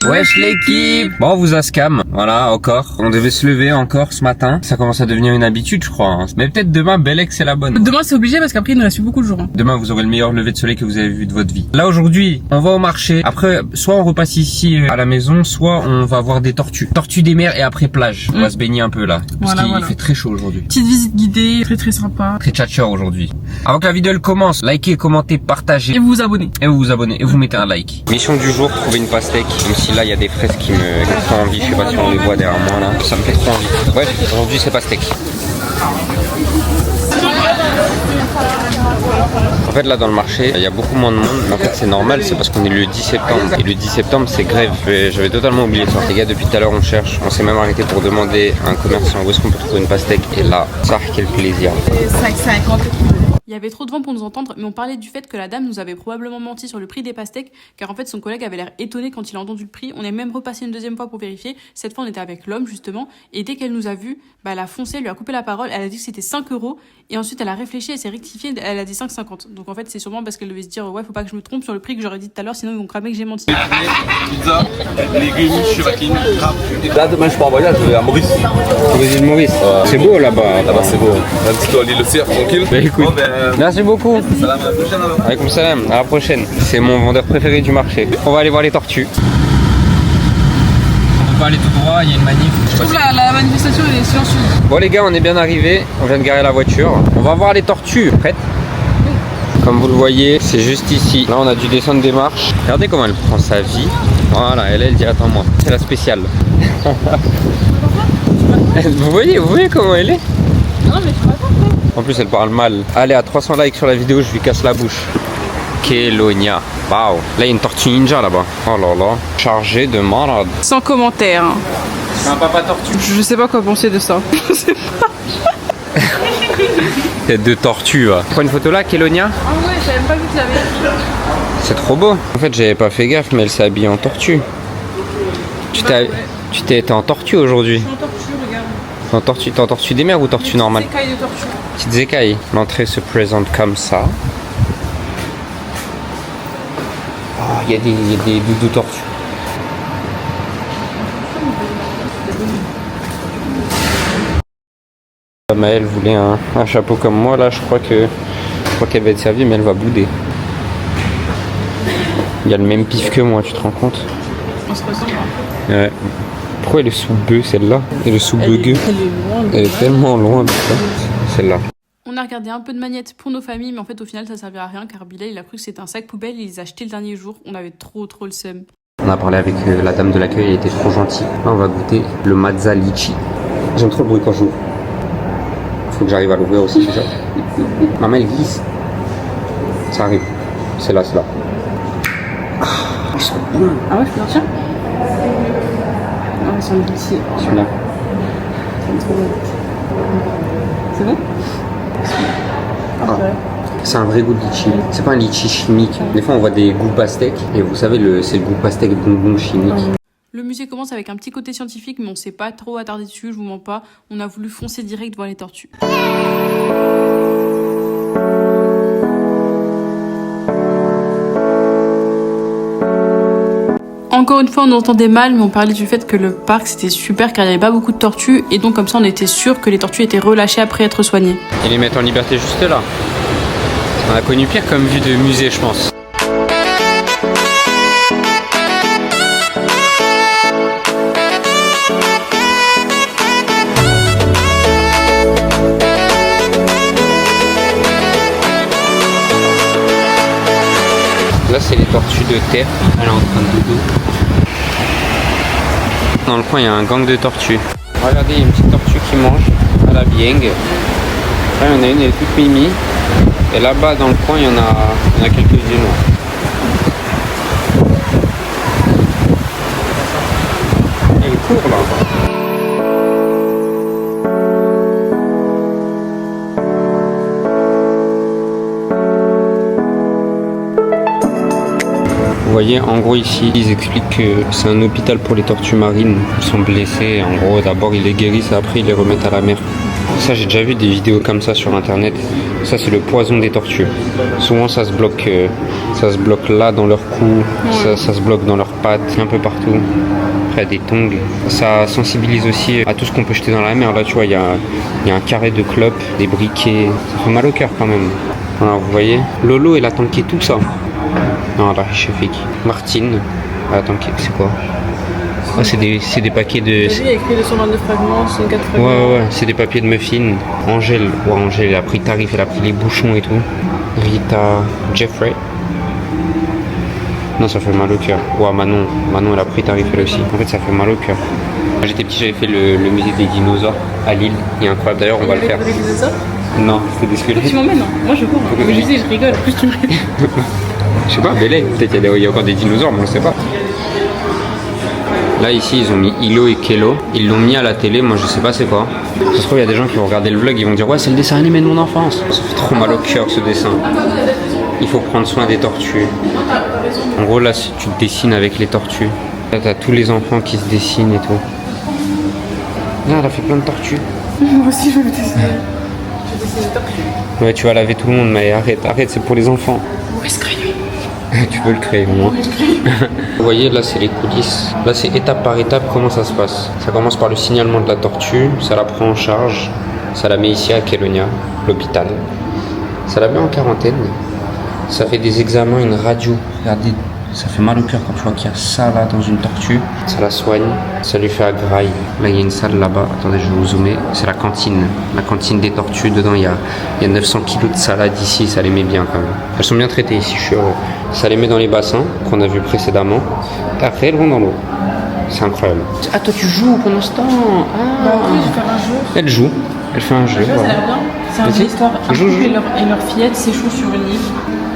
Wesh l'équipe. Bon, on vous a scam, voilà, encore. On devait se lever encore ce matin. Ça commence à devenir une habitude, je crois. Mais peut-être demain, Belek, c'est la bonne. Demain, c'est obligé parce qu'après, il nous reste beaucoup de jours. Demain, vous aurez le meilleur lever de soleil que vous avez vu de votre vie. Là, aujourd'hui, on va au marché. Après, soit on repasse ici à la maison, soit on va voir des tortues. Tortues des mers et après plage. On va se baigner un peu là. Parce qu'il fait très chaud aujourd'hui. Petite visite guidée, très sympa. Très tchatcheur aujourd'hui. Avant que la vidéo elle commence, likez, commentez, partagez. Et vous vous abonnez. Et vous mettez un like. Mission du jour, trouver une pastèque. Même si là, il y a des fraises qui me font trop envie. Je sais pas si on les voit derrière moi là. Ça me fait trop envie. Ouais, aujourd'hui c'est pastèque. En fait là dans le marché il y a beaucoup moins de monde, mais en fait c'est normal, c'est parce qu'on est le 10 septembre et le 10 septembre c'est grève. J'avais totalement oublié ça. Les gars, depuis tout à l'heure on cherche, on s'est même arrêté pour demander à un commerçant où est-ce qu'on peut trouver une pastèque, et là, ça quel plaisir. 5,50. Il y avait trop de vent pour nous entendre, mais on parlait du fait que la dame nous avait probablement menti sur le prix des pastèques, car en fait son collègue avait l'air étonné quand il a entendu le prix. On est même repassé une deuxième fois pour vérifier. Cette fois on était avec l'homme justement, et dès qu'elle nous a vus, elle a foncé, elle lui a coupé la parole, elle a dit que c'était 5 €, et ensuite elle a réfléchi, elle s'est rectifiée, elle a dit 5,50. Donc en fait c'est sûrement parce qu'elle devait se dire ouais, faut pas que je me trompe sur le prix que j'aurais dit tout à l'heure, sinon ils vont cramer que j'ai menti. Pizza, légumes, chevacline, crabe. Là demain je pars en voyage, je vais à Maurice. Maurice, Maurice. C'est beau là-bas. Là-bas c'est beau. Un petit peu à l'île Le Cerf, tranquille. Bah écoute, Bon, merci beaucoup. salam, à la prochaine alors. Alaykoum salam, à la prochaine. C'est mon vendeur préféré du marché. On va aller voir les tortues. On va aller tout droit, il y a une manif. Je trouve la manifestation est silencieuse. Bon les gars, on est bien arrivés. On vient de garer la voiture. On va voir les tortues. Prête? Comme vous le voyez, c'est juste ici. Là, on a dû descendre des marches. Regardez comment elle prend sa vie. Voilà, elle dit attends-moi. C'est la spéciale. Vous voyez comment elle est? Non mais je suis pas. En plus, elle parle mal. Allez, à 300 likes sur la vidéo, je lui casse la bouche. Kélonia. Waouh. Là, il y a une tortue ninja là-bas. Oh là là. Chargée de malade. Sans commentaire. C'est un papa tortue. Je sais pas quoi penser de ça. Je sais pas. Tête de tortue, là. Prends une photo là, Kélonia. Ah ouais, j'avais même pas vu que tu l'avais. C'est trop beau. En fait, j'avais pas fait gaffe, mais elle s'est habillée en tortue. Tu t'es en tortue aujourd'hui. En tortue, regarde. T'es en tortue des mers ou tortue normale? Écailles de tortue. Petites écailles. L'entrée se présente comme ça. Oh, il y a des doudous tortues. Maëlle voulait un chapeau comme moi là, je crois qu'elle va être servie, mais elle va bouder. Il y a le même pif que moi, tu te rends compte? On se ressemble. Ouais. Pourquoi elle est sous bœuf celle-là? Elle est sous bugueux. Elle est tellement loin de ça. Celle-là. On a regardé un peu de magnettes pour nos familles, mais en fait au final ça servira à rien car Bilal il a cru que c'était un sac poubelle, il les a achetés le dernier jour. On avait trop le seum. On a parlé avec la dame de l'accueil, elle était trop gentille. Là on va goûter le mazza litchi. J'aime trop le bruit quand j'ouvre. Faut que j'arrive à l'ouvrir aussi déjà. Maman elle glisse. Ça arrive. C'est là. Ah, ils sont bons. Ah ouais, je peux sortir? Ah, ils sont ici. Celui-là. C'est bon? Ah, c'est un vrai goût de litchi. C'est pas un litchi chimique. Des fois on voit des goûts pastèques. Et vous savez, c'est le goût pastèque bonbon chimique. Le musée commence avec un petit côté scientifique, mais on s'est pas trop attardé dessus, je vous mens pas. On a voulu foncer direct voir les tortues. Encore une fois, on entendait mal, mais on parlait du fait que le parc c'était super car il n'y avait pas beaucoup de tortues et donc comme ça on était sûr que les tortues étaient relâchées après être soignées. Et les mettre en liberté juste là. On a connu pire comme vue de musée, je pense. Là, c'est les tortues de terre. Elle est en train de dodo. Dans le coin, il y a un gang de tortues. Regardez, il y a une petite tortue qui mange à la bieng. Là, il y en a une, elle est toute mimi. Et là-bas, dans le coin, il y en a quelques-unes. Elle court là. Vous voyez, en gros ici, ils expliquent que c'est un hôpital pour les tortues marines. Ils sont blessés, en gros, d'abord ils les guérissent et après ils les remettent à la mer. Ça, j'ai déjà vu des vidéos comme ça sur internet. Ça c'est le poison des tortues. Souvent ça se bloque là dans leur cou, ça se bloque dans leurs pattes, un peu partout. Après des tongs. Ça sensibilise aussi à tout ce qu'on peut jeter dans la mer. Là tu vois, il y a un carré de clopes, des briquets. Ça fait mal au cœur quand même. Voilà, vous voyez, Lolo elle a tanké tout ça. Non là, Shefik. Martine, elle a tanké, c'est quoi? Ah, c'est des paquets de... Il y a écrit 222 fragments, 64 fragments. Ouais, c'est des papiers de muffins. Angèle, Angèle, elle a pris tarif, elle a pris les bouchons et tout. Rita, Jeffrey. Non, ça fait mal au cœur. Ouais, Manon, elle a pris tarif elle aussi. En fait, ça fait mal au cœur. Quand j'étais petit, j'avais fait le musée des dinosaures à Lille. Il est incroyable, d'ailleurs, on va le faire. Non, c'était des squelettes. Tu m'emmènes, hein. Moi je cours. Hein. Mais je dis, je rigole, plus tu me rigoles. Je sais pas, Bélé, peut-être qu'il y a encore des dinosaures, mais on ne sait pas. Là ici ils ont mis Ilo et Kelo, ils l'ont mis à la télé, moi je sais pas c'est quoi. Ça se trouve il y a des gens qui vont regarder le vlog, ils vont dire ouais c'est le dessin animé de mon enfance. Ça fait trop mal au cœur ce dessin. Il faut prendre soin des tortues. En gros là si tu te dessines avec les tortues, là t'as tous les enfants qui se dessinent et tout. Là elle a fait plein de tortues. Moi aussi je veux dessiner. Je veux dessiner des tortues. Ouais tu vas laver tout le monde mais arrête, c'est pour les enfants. Où est ce crayon? Tu peux le créer au moins. Vous voyez là c'est les coulisses. Là c'est étape par étape comment ça se passe. Ça commence par le signalement de la tortue, ça la prend en charge, ça la met ici à Kelonia, l'hôpital. Ça la met en quarantaine. Ça fait des examens, une radio. Regardez, ça fait mal au cœur quand tu vois qu'il y a ça là dans une tortue. Ça la soigne, ça lui fait à graille. Là il y a une salle là-bas, attendez je vais vous zoomer. C'est la cantine des tortues. Dedans il y a 900 kilos de salade ici, ça les met bien quand même. Elles sont bien traitées ici, je suis heureux. Ça les met dans les bassins qu'on a vu précédemment. Et après elles vont dans l'eau. C'est incroyable. Ah toi tu joues pendant ce temps. Ah. Bah oui, je vais faire un jeu. Elle joue, elle fait un jeu. Ça a l'air bien. C'est une histoire. Un couple et leur fillette s'échouent sur une île.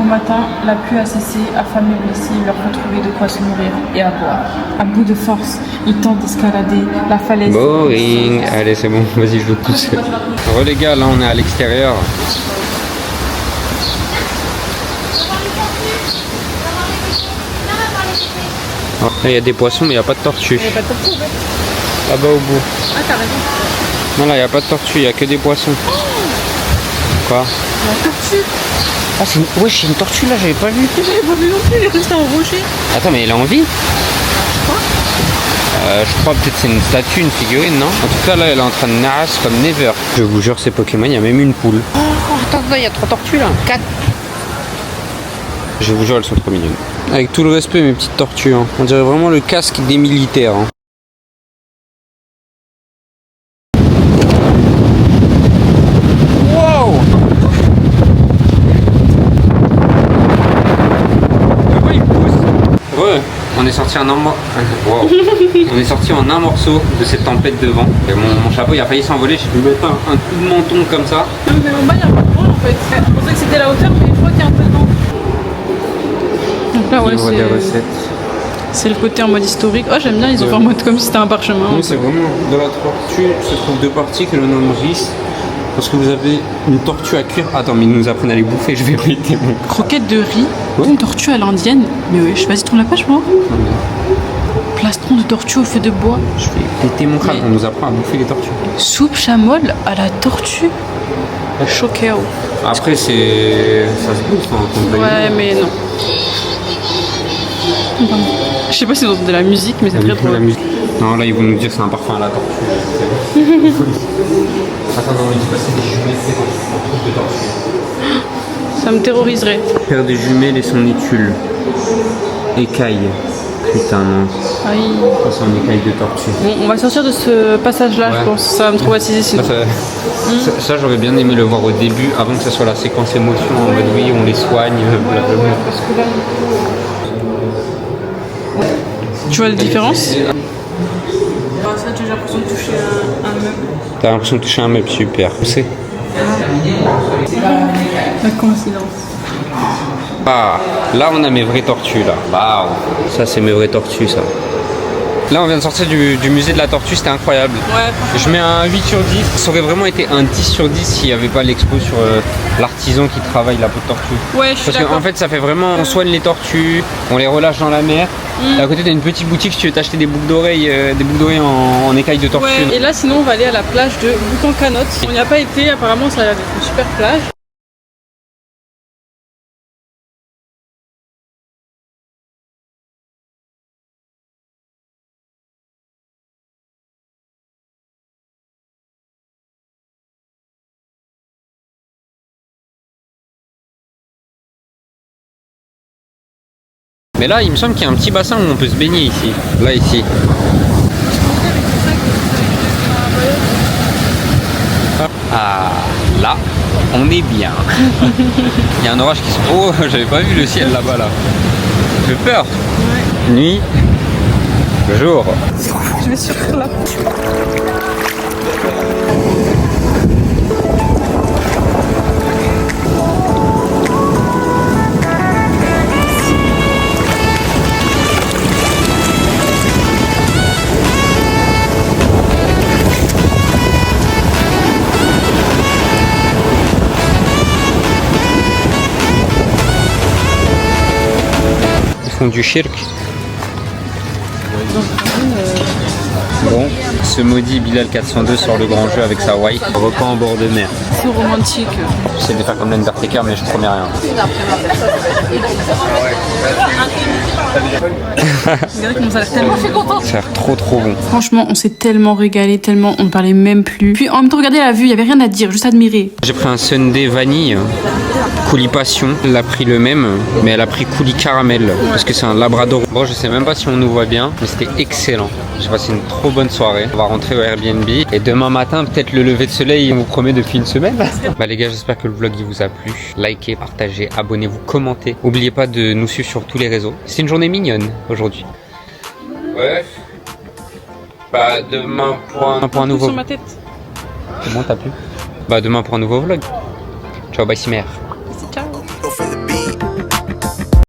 Au matin, la pluie a cessé, affamés et blessés, il leur faut trouver de quoi se nourrir et à boire. À bout de force, ils tentent d'escalader la falaise. Boring. Allez c'est bon, vas-y je veux pousser. Re les gars, là on est à l'extérieur. Là il y a des poissons mais il n'y a pas de tortues. Il n'y a pas de tortue, ouais. Là-bas au bout. Ah, t'as raison. Non là il n'y a pas de tortue, il n'y a que des poissons. Quoi? La tortue. Ah c'est une... Wesh, une tortue là, j'avais pas vu. J'avais pas vu non plus, elle est restée en rocher. Attends mais elle a envie? Je crois. Je crois peut-être c'est une statue, une figurine, non? En tout cas là elle est en train de nasse comme never. Je vous jure c'est Pokémon, il y a même une poule. Oh attends, il y a 3 tortues là. 4. Je vous jure elles sont trop mignonnes. Avec tout le respect mes petites tortues, hein. On dirait vraiment le casque des militaires. Hein. Wow! Pourquoi il pousse? Ouais, on est sorti en un wow. On est sorti en un morceau de cette tempête de vent. Et mon chapeau il a failli s'envoler, j'ai dû mettre un coup de menton comme ça. Non mais en bas il y a pas de vent en fait. Je pensais que c'était la hauteur mais je crois qu'il y a un peu de vent. Donc là ouais des recettes. c'est le côté en mode historique. Oh j'aime bien, ils ont fait en mode comme si c'était un parchemin. Oui, c'est vraiment dans la tortue se trouvent 2 parties que l'on nourrisse. Parce que vous avez une tortue à cuire. Attends, mais ils nous apprennent à les bouffer, je vais péter mon. Croquette de riz, Ouais. une tortue à l'indienne. Mais oui, vas-y tourne la page moi. Plastron de tortue au feu de bois. Je vais péter mon crâne, on nous apprend à bouffer les tortues. Soupe chamolle à la tortue. Choqué. Après, c'est. Ça se bouffe, hein, quand Ouais mais non. Je sais pas si vous entendez la musique mais c'est très la drôle. musique. Non, là, ils vont nous dire que c'est un parfum à la tortue. Attends, non, ils disent pas c'est des jumelles, c'est un truc de tortue. Ça me terroriserait. Père des jumelles et son étule. Écaille. Putain, non. Aïe. Ça, c'est un écaille de tortue. Bon, on va sortir de ce passage-là, Ouais. je pense. Ça va me traumatiser sinon. Ça, j'aurais bien aimé le voir au début, avant que ça soit la séquence émotion, en mode oui, on les soigne, blablabla. Tu vois la différence? Ça, j'ai l'impression de toucher un meuble. T'as l'impression de toucher un meuble, super. C'est. La coïncidence. Ah, là on a mes vraies tortues là. Waouh, ça c'est mes vraies tortues ça. Là on vient de sortir du musée de la tortue, c'était incroyable. Ouais. Je mets un 8 sur 10. Ça aurait vraiment été un 10 sur 10 s'il n'y avait pas l'expo sur l'artisan qui travaille la peau de tortue. Ouais, je suis Parce d'accord. qu'en fait ça fait vraiment, on soigne les tortues, on les relâche dans la mer. Et à côté t'as une petite boutique si tu veux t'acheter des boucles d'oreilles en écaille de tortue. Ouais, et là sinon on va aller à la plage de Boucan-Canotte. On n'y a pas été, apparemment ça a l'air d'être une super plage. Mais là, il me semble qu'il y a un petit bassin où on peut se baigner ici. Là, ici. Ah, là, on est bien. Il y a un orage qui se... Oh, j'avais pas vu le ciel là-bas, là. J'ai peur. Ouais. Nuit. Jour. Je vais sur là. Du shirk. Bon, ce maudit Bilal 402 sort le grand jeu avec sa wife. Repas en bord de mer. C'est romantique. J'essaie de faire comme l'Undertaker mais je promets rien. Ça a l'air trop bon. Franchement, on s'est tellement régalé, tellement on ne parlait même plus. Puis en même temps, regardez la vue, il n'y avait rien à dire, juste admirer. J'ai pris un sundae vanille. Coulis passion, elle a pris le même, mais elle a pris coulis caramel parce que c'est un labrador. Bon, je sais même pas si on nous voit bien, mais c'était excellent. J'ai passé une trop bonne soirée. On va rentrer au Airbnb et demain matin, peut-être le lever de soleil, on vous promet depuis une semaine. Bah les gars, j'espère que le vlog il vous a plu. Likez, partagez, abonnez-vous, commentez. N'oubliez pas de nous suivre sur tous les réseaux. C'est une journée mignonne aujourd'hui. Ouais. Bah demain pour un nouveau. Sur ma tête. Comment t'as plu? Bah demain pour un nouveau vlog. Ciao, bye Cimer.